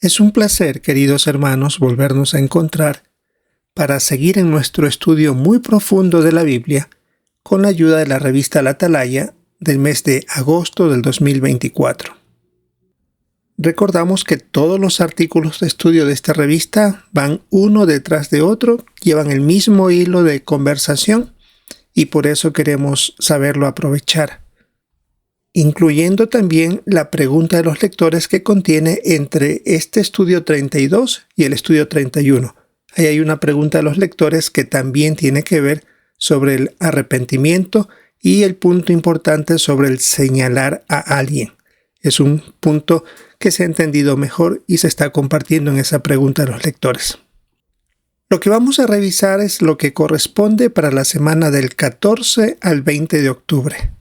Es un placer, queridos hermanos, volvernos a encontrar para seguir en nuestro estudio muy profundo de la Biblia con la ayuda de la revista La Atalaya del mes de agosto del 2024. Recordamos que todos los artículos de estudio de esta revista van uno detrás de otro, llevan el mismo hilo de conversación y por eso queremos saberlo aprovechar, incluyendo también la pregunta de los lectores que contiene entre este estudio 32 y el estudio 31. Ahí hay una pregunta de los lectores que también tiene que ver sobre el arrepentimiento y el punto importante sobre el señalar a alguien. Es un punto que se ha entendido mejor y se está compartiendo en esa pregunta de los lectores. Lo que vamos a revisar es lo que corresponde para la semana del 14 al 20 de octubre.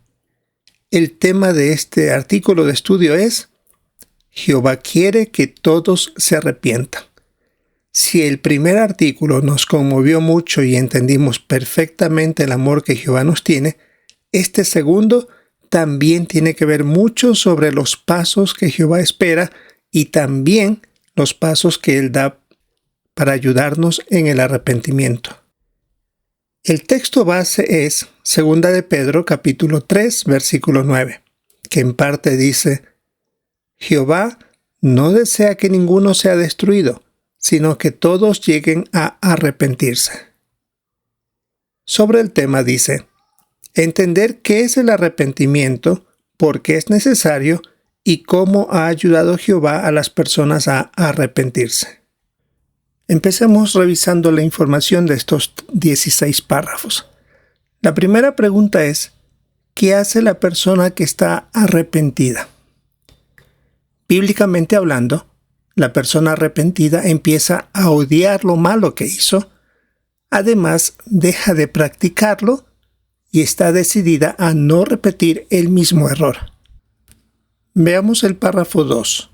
El tema de este artículo de estudio es Jehová quiere que todos se arrepientan. Si el primer artículo nos conmovió mucho y entendimos perfectamente el amor que Jehová nos tiene, este segundo también tiene que ver mucho sobre los pasos que Jehová espera y también los pasos que Él da para ayudarnos en el arrepentimiento. El texto base es 2 de Pedro capítulo 3 versículo 9, que en parte dice: Jehová no desea que ninguno sea destruido, sino que todos lleguen a arrepentirse. Sobre el tema dice: entender qué es el arrepentimiento, por qué es necesario y cómo ha ayudado Jehová a las personas a arrepentirse. Empecemos revisando la información de estos 16 párrafos. La primera pregunta es: ¿qué hace la persona que está arrepentida? Bíblicamente hablando, la persona arrepentida empieza a odiar lo malo que hizo, además deja de practicarlo y está decidida a no repetir el mismo error. Veamos el párrafo 2.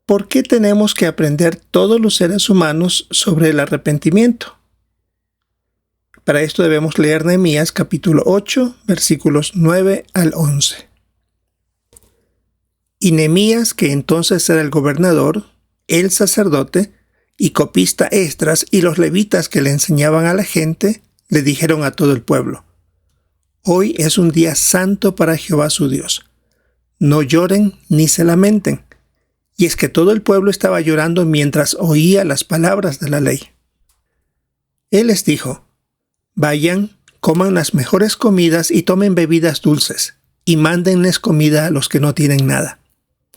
¿Por qué tenemos que aprender todos los seres humanos sobre el arrepentimiento? Para esto debemos leer Nehemías capítulo 8, versículos 9 al 11. Y Nehemías, que entonces era el gobernador, el sacerdote y copista Esdras y los levitas que le enseñaban a la gente, le dijeron a todo el pueblo: Hoy es un día santo para Jehová su Dios. No lloren ni se lamenten. Y es que todo el pueblo estaba llorando mientras oía las palabras de la ley. Él les dijo: Vayan, coman las mejores comidas y tomen bebidas dulces, y mándenles comida a los que no tienen nada.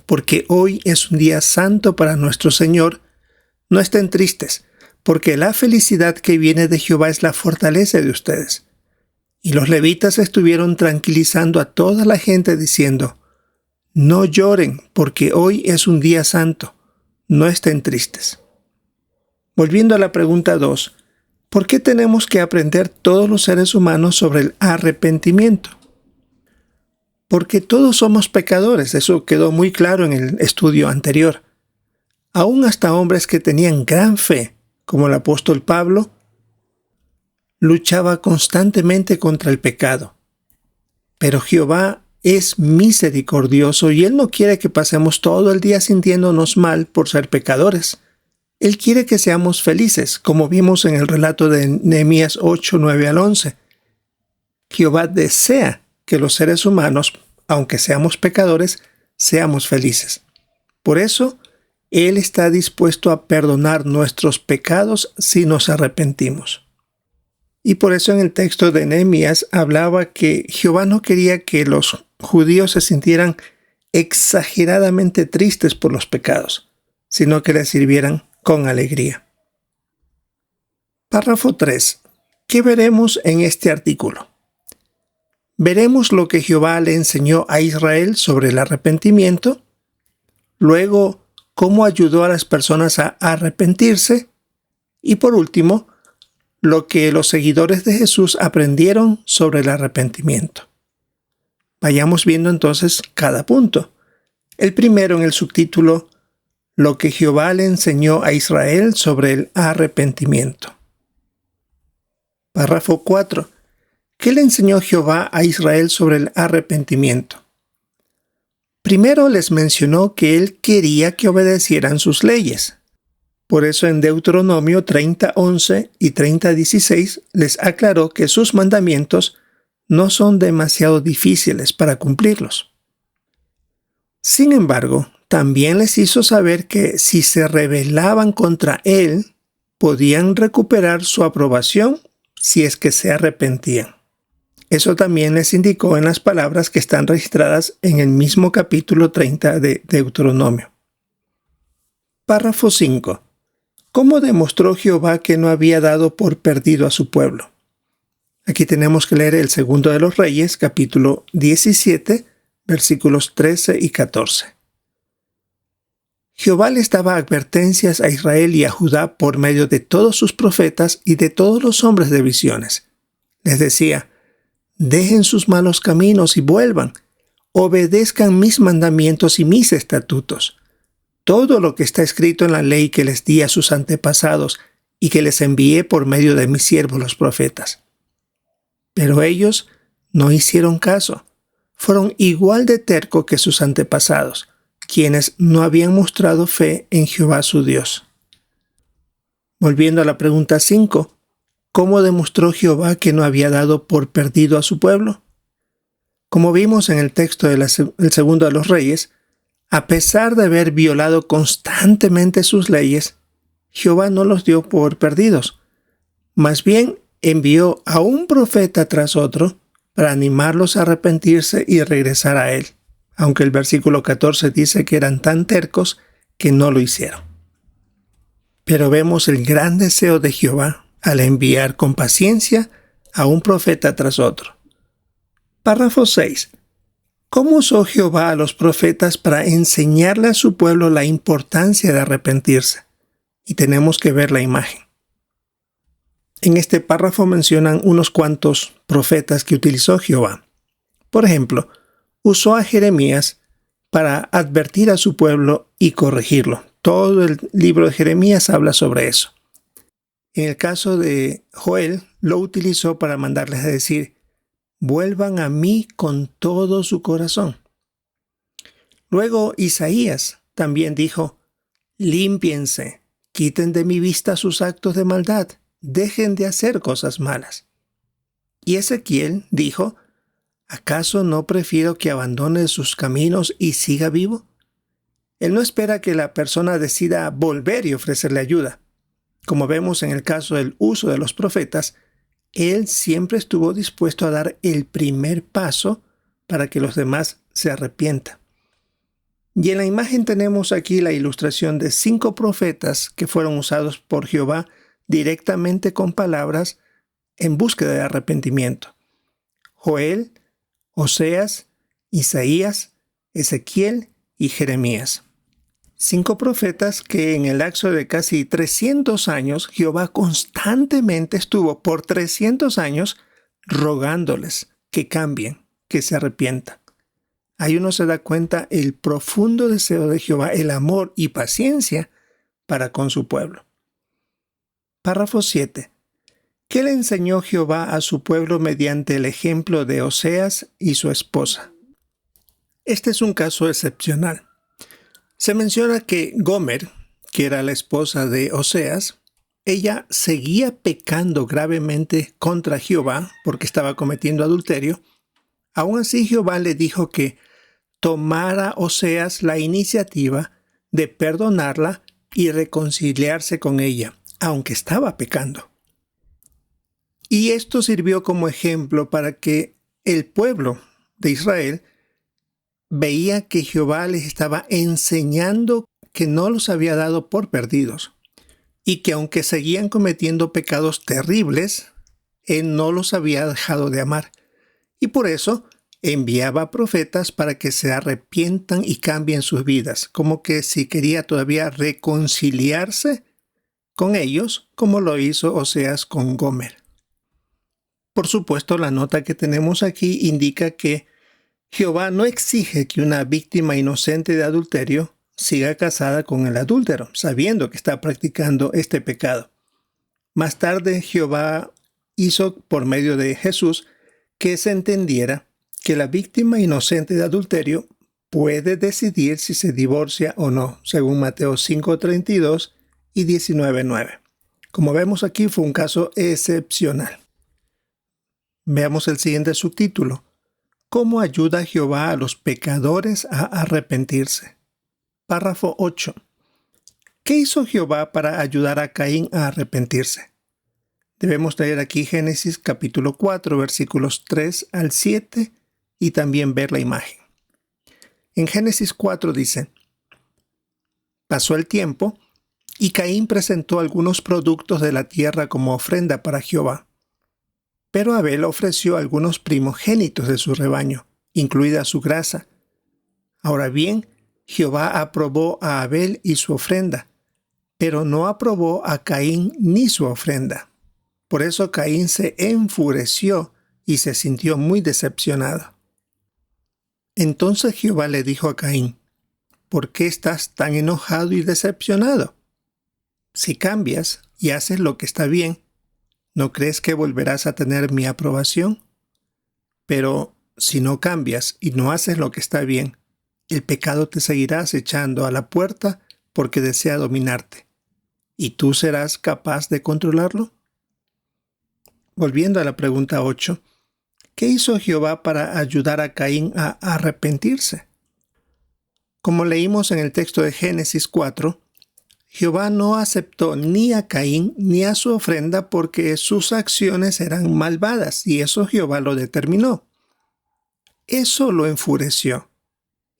Porque hoy es un día santo para nuestro Señor. No estén tristes, porque la felicidad que viene de Jehová es la fortaleza de ustedes. Y los levitas estuvieron tranquilizando a toda la gente diciendo: No lloren, porque hoy es un día santo. No estén tristes. Volviendo a la pregunta 2, ¿por qué tenemos que aprender todos los seres humanos sobre el arrepentimiento? Porque todos somos pecadores, eso quedó muy claro en el estudio anterior. Aún hasta hombres que tenían gran fe, como el apóstol Pablo, luchaba constantemente contra el pecado. Pero Jehová es misericordioso y Él no quiere que pasemos todo el día sintiéndonos mal por ser pecadores. Él quiere que seamos felices, como vimos en el relato de Nehemías 8, 9 al 11. Jehová desea que los seres humanos, aunque seamos pecadores, seamos felices. Por eso, Él está dispuesto a perdonar nuestros pecados si nos arrepentimos. Y por eso en el texto de Nehemías hablaba que Jehová no quería que los judíos se sintieran exageradamente tristes por los pecados, sino que les sirvieran con alegría. Párrafo 3. ¿Qué veremos en este artículo? Veremos lo que Jehová le enseñó a Israel sobre el arrepentimiento, luego cómo ayudó a las personas a arrepentirse y por último, lo que los seguidores de Jesús aprendieron sobre el arrepentimiento. Vayamos viendo entonces cada punto. El primero en el subtítulo, lo que Jehová le enseñó a Israel sobre el arrepentimiento. Párrafo 4. ¿Qué le enseñó Jehová a Israel sobre el arrepentimiento? Primero les mencionó que él quería que obedecieran sus leyes. Por eso en Deuteronomio 30:11 y 30:16 les aclaró que sus mandamientos no son demasiado difíciles para cumplirlos. Sin embargo, también les hizo saber que si se rebelaban contra él, podían recuperar su aprobación si es que se arrepentían. Eso también les indicó en las palabras que están registradas en el mismo capítulo 30 de Deuteronomio. Párrafo 5. ¿Cómo demostró Jehová que no había dado por perdido a su pueblo? Aquí tenemos que leer el Segundo de los Reyes, capítulo 17, versículos 13 y 14. Jehová les daba advertencias a Israel y a Judá por medio de todos sus profetas y de todos los hombres de visiones. Les decía: dejen sus malos caminos y vuelvan, obedezcan mis mandamientos y mis estatutos. Todo lo que está escrito en la ley que les di a sus antepasados y que les envié por medio de mis siervos los profetas. Pero ellos no hicieron caso. Fueron igual de tercos que sus antepasados, quienes no habían mostrado fe en Jehová su Dios. Volviendo a la pregunta 5, ¿cómo demostró Jehová que no había dado por perdido a su pueblo? Como vimos en el texto del Segundo de los Reyes, a pesar de haber violado constantemente sus leyes, Jehová no los dio por perdidos. Más bien envió a un profeta tras otro para animarlos a arrepentirse y regresar a él, aunque el versículo 14 dice que eran tan tercos que no lo hicieron. Pero vemos el gran deseo de Jehová al enviar con paciencia a un profeta tras otro. Párrafo 6. ¿Cómo usó Jehová a los profetas para enseñarle a su pueblo la importancia de arrepentirse? Y tenemos que ver la imagen. En este párrafo mencionan unos cuantos profetas que utilizó Jehová. Por ejemplo, usó a Jeremías para advertir a su pueblo y corregirlo. Todo el libro de Jeremías habla sobre eso. En el caso de Joel, lo utilizó para mandarles a decir: vuelvan a mí con todo su corazón. Luego Isaías también dijo: límpiense, quiten de mi vista sus actos de maldad, dejen de hacer cosas malas. Y Ezequiel dijo: ¿acaso no prefiero que abandone sus caminos y siga vivo? Él no espera que la persona decida volver y ofrecerle ayuda. Como vemos en el caso del uso de los profetas, él siempre estuvo dispuesto a dar el primer paso para que los demás se arrepientan. Y en la imagen tenemos aquí la ilustración de 5 profetas que fueron usados por Jehová directamente con palabras en búsqueda de arrepentimiento: Joel, Oseas, Isaías, Ezequiel y Jeremías. 5 profetas que en el lapso de casi 300 años Jehová constantemente estuvo por 300 años rogándoles que cambien, que se arrepientan. Ahí uno se da cuenta el profundo deseo de Jehová, el amor y paciencia para con su pueblo. Párrafo 7. ¿Qué le enseñó Jehová a su pueblo mediante el ejemplo de Oseas y su esposa? Este es un caso excepcional. Se menciona que Gomer, que era la esposa de Oseas, ella seguía pecando gravemente contra Jehová porque estaba cometiendo adulterio. Aún así, Jehová le dijo que tomara Oseas la iniciativa de perdonarla y reconciliarse con ella, aunque estaba pecando. Y esto sirvió como ejemplo para que el pueblo de Israel veía que Jehová les estaba enseñando que no los había dado por perdidos y que aunque seguían cometiendo pecados terribles, Él no los había dejado de amar. Y por eso enviaba profetas para que se arrepientan y cambien sus vidas, como que si quería todavía reconciliarse con ellos, como lo hizo Oseas con Gomer. Por supuesto, la nota que tenemos aquí indica que Jehová no exige que una víctima inocente de adulterio siga casada con el adúltero, sabiendo que está practicando este pecado. Más tarde, Jehová hizo por medio de Jesús que se entendiera que la víctima inocente de adulterio puede decidir si se divorcia o no, según Mateo 5:32 y 19:9. Como vemos aquí, fue un caso excepcional. Veamos el siguiente subtítulo. ¿Cómo ayuda Jehová a los pecadores a arrepentirse? Párrafo 8. ¿Qué hizo Jehová para ayudar a Caín a arrepentirse? Debemos leer aquí Génesis capítulo 4, versículos 3 al 7 y también ver la imagen. En Génesis 4 dice: Pasó el tiempo y Caín presentó algunos productos de la tierra como ofrenda para Jehová. Pero Abel ofreció algunos primogénitos de su rebaño, incluida su grasa. Ahora bien, Jehová aprobó a Abel y su ofrenda, pero no aprobó a Caín ni su ofrenda. Por eso Caín se enfureció y se sintió muy decepcionado. Entonces Jehová le dijo a Caín: ¿Por qué estás tan enojado y decepcionado? Si cambias y haces lo que está bien, ¿no crees que volverás a tener mi aprobación? Pero si no cambias y no haces lo que está bien, el pecado te seguirá acechando a la puerta porque desea dominarte. ¿Y tú serás capaz de controlarlo? Volviendo a la pregunta 8, ¿qué hizo Jehová para ayudar a Caín a arrepentirse? Como leímos en el texto de Génesis 4, Jehová no aceptó ni a Caín ni a su ofrenda porque sus acciones eran malvadas y eso Jehová lo determinó. Eso lo enfureció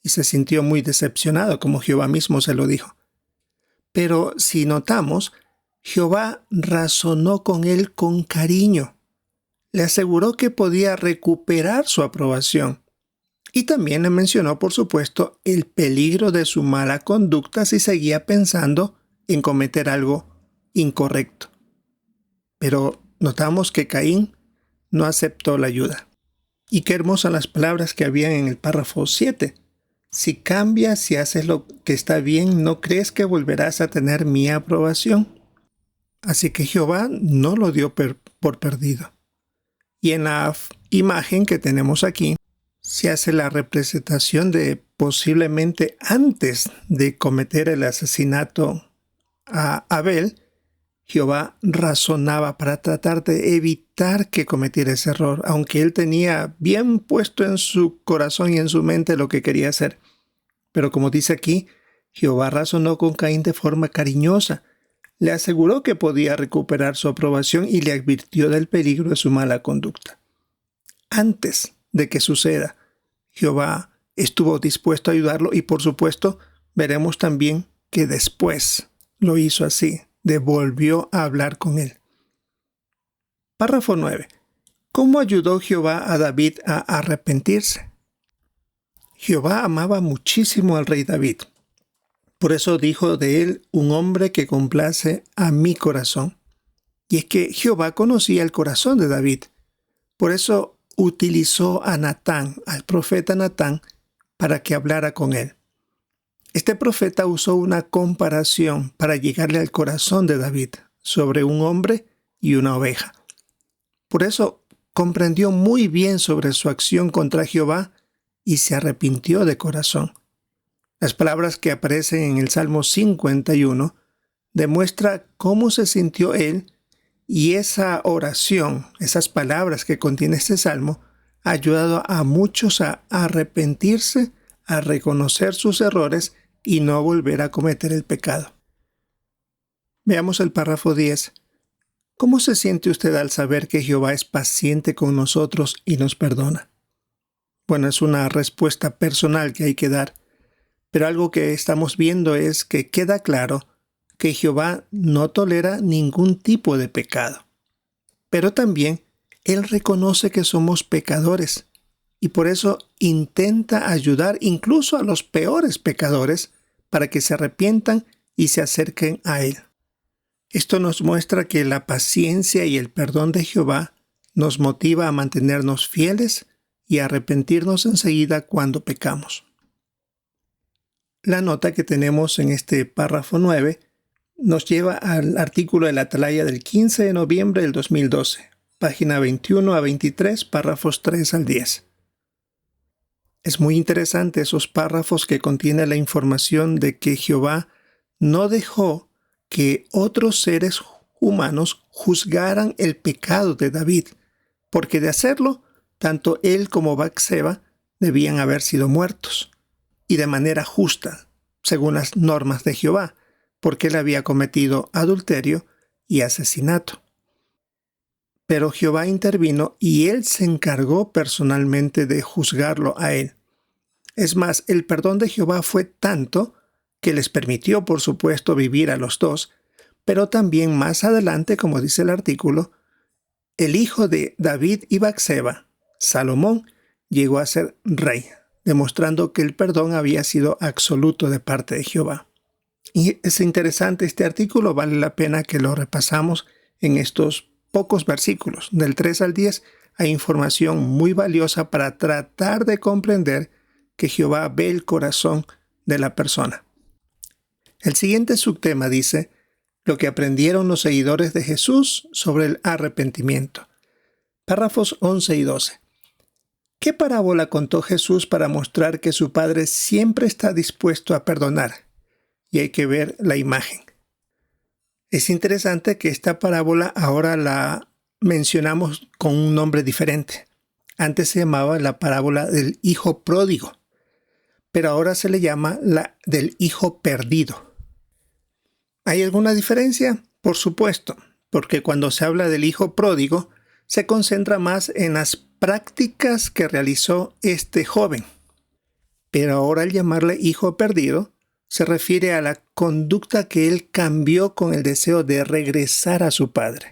y se sintió muy decepcionado, como Jehová mismo se lo dijo. Pero si notamos, Jehová razonó con él con cariño. Le aseguró que podía recuperar su aprobación. Y también le mencionó, por supuesto, el peligro de su mala conducta si seguía pensando en cometer algo incorrecto. Pero notamos que Caín no aceptó la ayuda. Y qué hermosas las palabras que habían en el párrafo 7. Si cambias y haces lo que está bien, ¿no crees que volverás a tener mi aprobación? Así que Jehová no lo dio por perdido. Y en la imagen que tenemos aquí, se hace la representación de posiblemente antes de cometer el asesinato a Abel, Jehová razonaba para tratar de evitar que cometiera ese error, aunque él tenía bien puesto en su corazón y en su mente lo que quería hacer. Pero como dice aquí, Jehová razonó con Caín de forma cariñosa, le aseguró que podía recuperar su aprobación y le advirtió del peligro de su mala conducta. Antes de que suceda, Jehová estuvo dispuesto a ayudarlo y por supuesto veremos también que después lo hizo así, volvió a hablar con él. Párrafo 9. ¿Cómo ayudó Jehová a David a arrepentirse? Jehová amaba muchísimo al rey David. Por eso dijo de él: un hombre que complace a mi corazón. Y es que Jehová conocía el corazón de David. Por eso utilizó a Natán, al profeta Natán, para que hablara con él. Este profeta usó una comparación para llegarle al corazón de David sobre un hombre y una oveja. Por eso comprendió muy bien sobre su acción contra Jehová y se arrepintió de corazón. Las palabras que aparecen en el Salmo 51 demuestran cómo se sintió él, y esa oración, esas palabras que contiene este salmo, ha ayudado a muchos a arrepentirse, a reconocer sus errores y no volver a cometer el pecado. Veamos el párrafo 10. ¿Cómo se siente usted al saber que Jehová es paciente con nosotros y nos perdona? Bueno, es una respuesta personal que hay que dar, pero algo que estamos viendo es que queda claro que Jehová no tolera ningún tipo de pecado. Pero también Él reconoce que somos pecadores y por eso intenta ayudar incluso a los peores pecadores para que se arrepientan y se acerquen a Él. Esto nos muestra que la paciencia y el perdón de Jehová nos motiva a mantenernos fieles y a arrepentirnos enseguida cuando pecamos. La nota que tenemos en este párrafo 9 nos lleva al artículo de la Atalaya del 15 de noviembre del 2012, página 21 a 23, párrafos 3 al 10. Es muy interesante esos párrafos que contienen la información de que Jehová no dejó que otros seres humanos juzgaran el pecado de David, porque de hacerlo, tanto él como Batseba debían haber sido muertos, y de manera justa, según las normas de Jehová, porque él había cometido adulterio y asesinato. Pero Jehová intervino y él se encargó personalmente de juzgarlo a él. Es más, el perdón de Jehová fue tanto que les permitió, por supuesto, vivir a los dos, pero también más adelante, como dice el artículo, el hijo de David y Batseba, Salomón, llegó a ser rey, demostrando que el perdón había sido absoluto de parte de Jehová. Y es interesante este artículo, vale la pena que lo repasamos en estos pocos versículos. Del 3 al 10 hay información muy valiosa para tratar de comprender que Jehová ve el corazón de la persona. El siguiente subtema dice: lo que aprendieron los seguidores de Jesús sobre el arrepentimiento. Párrafos 11 y 12. ¿Qué parábola contó Jesús para mostrar que su Padre siempre está dispuesto a perdonar? Y hay que ver la imagen. Es interesante que esta parábola ahora la mencionamos con un nombre diferente. Antes se llamaba la parábola del hijo pródigo, pero ahora se le llama la del hijo perdido. ¿Hay alguna diferencia? Por supuesto, porque cuando se habla del hijo pródigo, se concentra más en las prácticas que realizó este joven. Pero ahora al llamarle hijo perdido, se refiere a la conducta que él cambió con el deseo de regresar a su padre.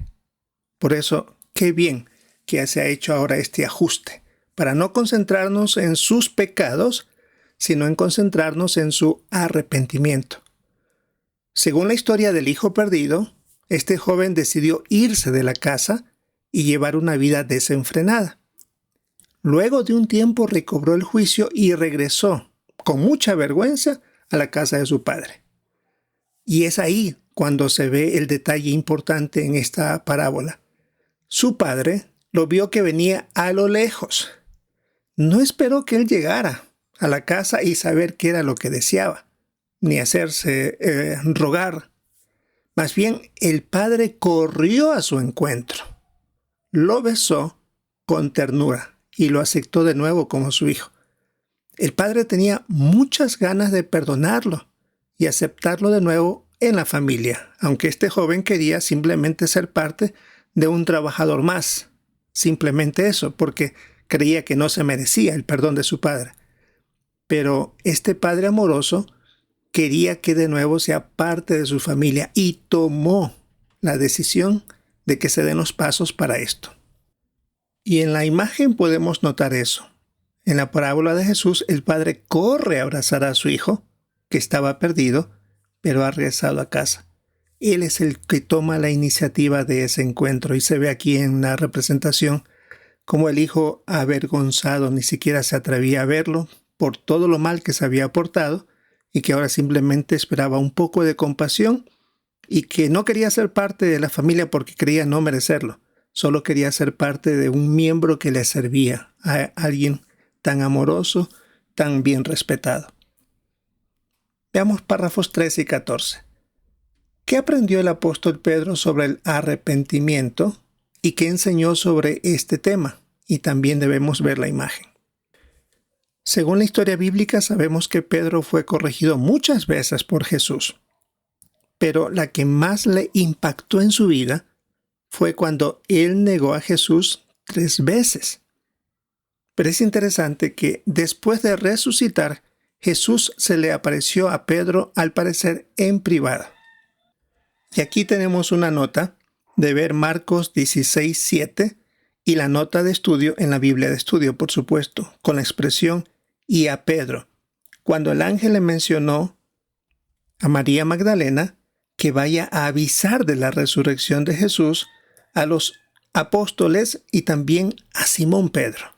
Por eso, qué bien que se ha hecho ahora este ajuste, para no concentrarnos en sus pecados, sino en concentrarnos en su arrepentimiento. Según la historia del hijo perdido, este joven decidió irse de la casa y llevar una vida desenfrenada. Luego de un tiempo recobró el juicio y regresó, con mucha vergüenza, a la casa de su padre. Y es ahí cuando se ve el detalle importante en esta parábola. Su padre lo vio que venía a lo lejos. No esperó que él llegara a la casa y saber qué era lo que deseaba, ni hacerse rogar. Más bien, el padre corrió a su encuentro, lo besó con ternura y lo aceptó de nuevo como su hijo. El padre tenía muchas ganas de perdonarlo y aceptarlo de nuevo en la familia, aunque este joven quería simplemente ser parte de un trabajador más. Simplemente eso, porque creía que no se merecía el perdón de su padre. Pero este padre amoroso quería que de nuevo sea parte de su familia y tomó la decisión de que se den los pasos para esto. Y en la imagen podemos notar eso. En la parábola de Jesús, el padre corre a abrazar a su hijo, que estaba perdido, pero ha regresado a casa. Él es el que toma la iniciativa de ese encuentro y se ve aquí en la representación como el hijo avergonzado ni siquiera se atrevía a verlo por todo lo mal que se había portado y que ahora simplemente esperaba un poco de compasión y que no quería ser parte de la familia porque creía no merecerlo. Solo quería ser parte de un miembro que le servía, a alguien tan amoroso, tan bien respetado. Veamos párrafos 13 y 14. ¿Qué aprendió el apóstol Pedro sobre el arrepentimiento y qué enseñó sobre este tema? Y también debemos ver la imagen. Según la historia bíblica, sabemos que Pedro fue corregido muchas veces por Jesús, pero la que más le impactó en su vida fue cuando él negó a Jesús 3 veces. Pero es interesante que después de resucitar, Jesús se le apareció a Pedro, al parecer, en privado. Y aquí tenemos una nota de ver Marcos 16:7 y la nota de estudio en la Biblia de estudio, por supuesto, con la expresión «y a Pedro», cuando el ángel le mencionó a María Magdalena que vaya a avisar de la resurrección de Jesús a los apóstoles y también a Simón Pedro.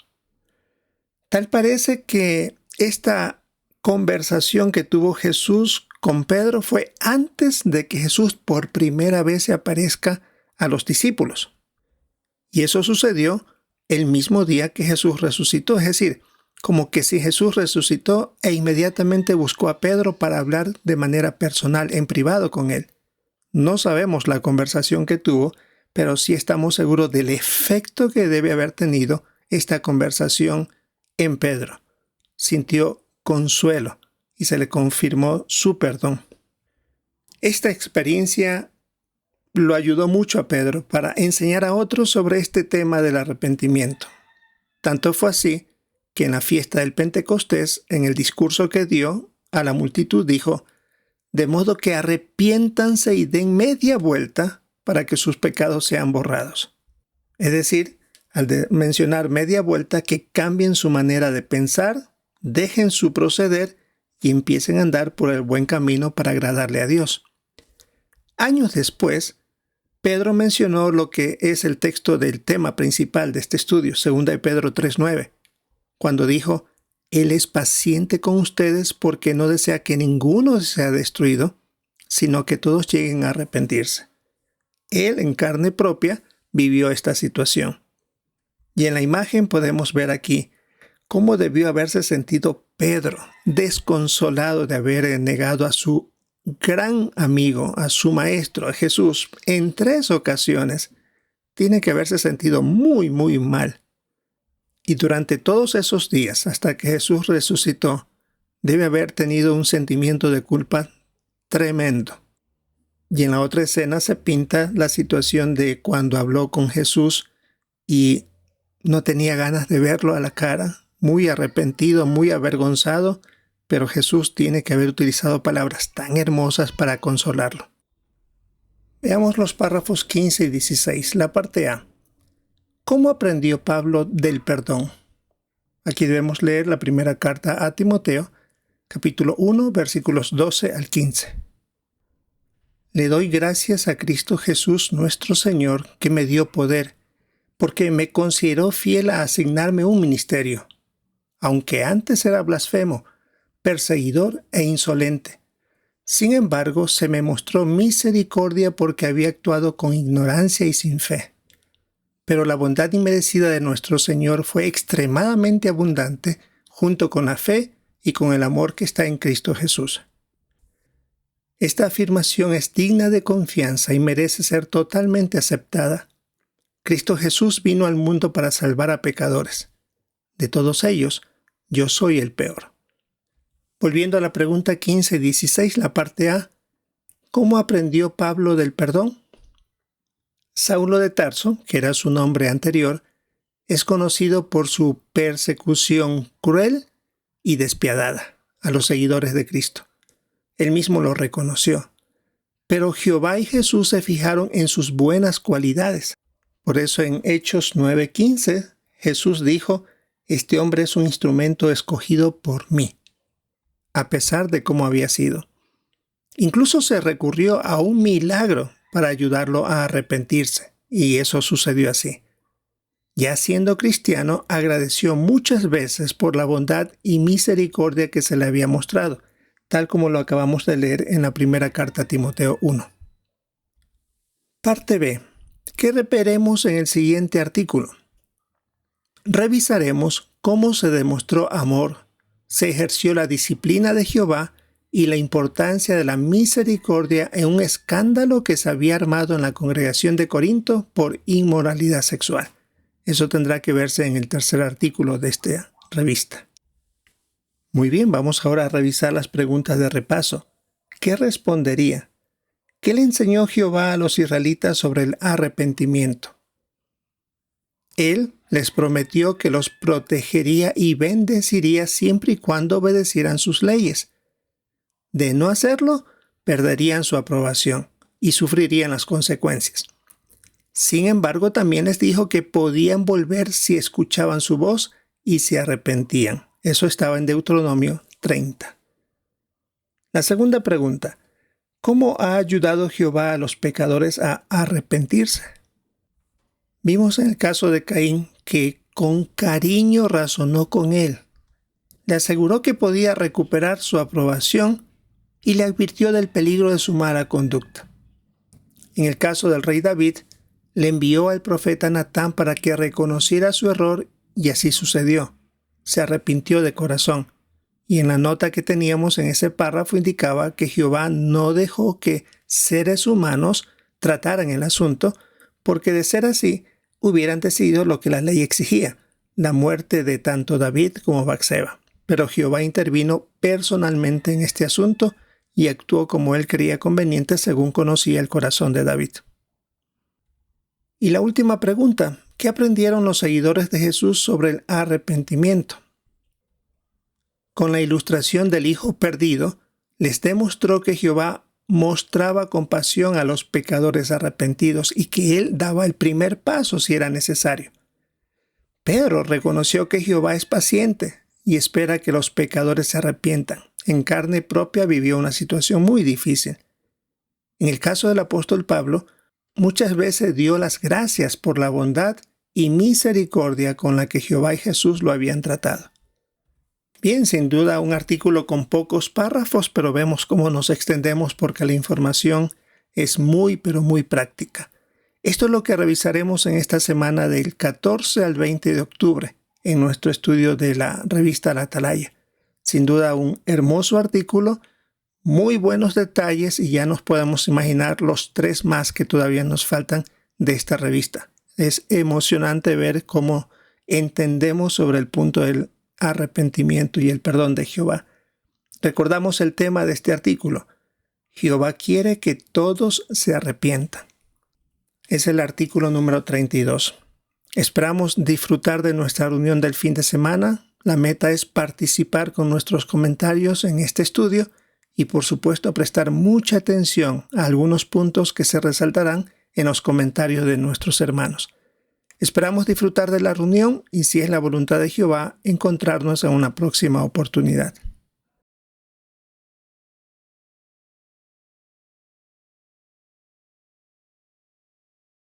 Tal parece que esta conversación que tuvo Jesús con Pedro fue antes de que Jesús por primera vez se aparezca a los discípulos. Y eso sucedió el mismo día que Jesús resucitó, es decir, como que si Jesús resucitó e inmediatamente buscó a Pedro para hablar de manera personal, en privado con él. No sabemos la conversación que tuvo, pero sí estamos seguros del efecto que debe haber tenido esta conversación en Pedro. Sintió consuelo y se le confirmó su perdón. Esta experiencia lo ayudó mucho a Pedro para enseñar a otros sobre este tema del arrepentimiento. Tanto fue así que en la fiesta del Pentecostés, en el discurso que dio a la multitud, dijo: de modo que arrepiéntanse y den media vuelta para que sus pecados sean borrados. Es decir, al mencionar media vuelta, que cambien su manera de pensar, dejen su proceder y empiecen a andar por el buen camino para agradarle a Dios. Años después, Pedro mencionó lo que es el texto del tema principal de este estudio, 2 de Pedro 3:9, cuando dijo: Él es paciente con ustedes porque no desea que ninguno sea destruido, sino que todos lleguen a arrepentirse. Él, en carne propia, vivió esta situación. Y en la imagen podemos ver aquí cómo debió haberse sentido Pedro, desconsolado de haber negado a su gran amigo, a su maestro, a Jesús, en 3 ocasiones. Tiene que haberse sentido muy, muy mal. Y durante todos esos días, hasta que Jesús resucitó, debe haber tenido un sentimiento de culpa tremendo. Y en la otra escena se pinta la situación de cuando habló con Jesús y no tenía ganas de verlo a la cara, muy arrepentido, muy avergonzado, pero Jesús tiene que haber utilizado palabras tan hermosas para consolarlo. Veamos los párrafos 15 y 16, la parte A. ¿Cómo aprendió Pablo del perdón? Aquí debemos leer la primera carta a Timoteo, capítulo 1, versículos 12 al 15. Le doy gracias a Cristo Jesús nuestro Señor, que me dio poder, porque me consideró fiel a asignarme un ministerio, aunque antes era blasfemo, perseguidor e insolente. Sin embargo, se me mostró misericordia porque había actuado con ignorancia y sin fe. Pero la bondad inmerecida de nuestro Señor fue extremadamente abundante, junto con la fe y con el amor que está en Cristo Jesús. Esta afirmación es digna de confianza y merece ser totalmente aceptada. Cristo Jesús vino al mundo para salvar a pecadores. De todos ellos, yo soy el peor. Volviendo a la pregunta 15-16, la parte A, ¿cómo aprendió Pablo del perdón? Saulo de Tarso, que era su nombre anterior, es conocido por su persecución cruel y despiadada a los seguidores de Cristo. Él mismo lo reconoció. Pero Jehová y Jesús se fijaron en sus buenas cualidades. Por eso en Hechos 9:15, Jesús dijo: este hombre es un instrumento escogido por mí, a pesar de cómo había sido. Incluso se recurrió a un milagro para ayudarlo a arrepentirse, y eso sucedió así. Ya siendo cristiano, agradeció muchas veces por la bondad y misericordia que se le había mostrado, tal como lo acabamos de leer en la primera carta a Timoteo 1. Parte B. ¿Qué veremos en el siguiente artículo? Revisaremos cómo se demostró amor, se ejerció la disciplina de Jehová y la importancia de la misericordia en un escándalo que se había armado en la congregación de Corinto por inmoralidad sexual. Eso tendrá que verse en el tercer artículo de esta revista. Muy bien, vamos ahora a revisar las preguntas de repaso. ¿Qué respondería? ¿Qué le enseñó Jehová a los israelitas sobre el arrepentimiento? Él les prometió que los protegería y bendeciría siempre y cuando obedecieran sus leyes. De no hacerlo, perderían su aprobación y sufrirían las consecuencias. Sin embargo, también les dijo que podían volver si escuchaban su voz y se arrepentían. Eso estaba en Deuteronomio 30. La segunda pregunta: ¿cómo ha ayudado Jehová a los pecadores a arrepentirse? Vimos en el caso de Caín que con cariño razonó con él. Le aseguró que podía recuperar su aprobación y le advirtió del peligro de su mala conducta. En el caso del rey David, le envió al profeta Natán para que reconociera su error y así sucedió. se arrepintió de corazón. Y en la nota que teníamos en ese párrafo indicaba que Jehová no dejó que seres humanos trataran el asunto, porque de ser así, hubieran decidido lo que la ley exigía, la muerte de tanto David como Batseba. Pero Jehová intervino personalmente en este asunto y actuó como él creía conveniente según conocía el corazón de David. Y la última pregunta, ¿qué aprendieron los seguidores de Jesús sobre el arrepentimiento? Con la ilustración del hijo perdido, les demostró que Jehová mostraba compasión a los pecadores arrepentidos y que él daba el primer paso si era necesario. Pedro reconoció que Jehová es paciente y espera que los pecadores se arrepientan. En carne propia vivió una situación muy difícil. En el caso del apóstol Pablo, muchas veces dio las gracias por la bondad y misericordia con la que Jehová y Jesús lo habían tratado. Bien, sin duda un artículo con pocos párrafos, pero vemos cómo nos extendemos porque la información es muy, pero muy práctica. Esto es lo que revisaremos en esta semana del 14 al 20 de octubre en nuestro estudio de la revista La Atalaya. Sin duda un hermoso artículo, muy buenos detalles y ya nos podemos imaginar los 3 más que todavía nos faltan de esta revista. Es emocionante ver cómo entendemos sobre el punto del arrepentimiento y el perdón de Jehová. Recordamos el tema de este artículo. Jehová quiere que todos se arrepientan. Es el artículo número 32. Esperamos disfrutar de nuestra reunión del fin de semana. La meta es participar con nuestros comentarios en este estudio y por supuesto prestar mucha atención a algunos puntos que se resaltarán en los comentarios de nuestros hermanos. Esperamos disfrutar de la reunión y, si es la voluntad de Jehová, encontrarnos en una próxima oportunidad.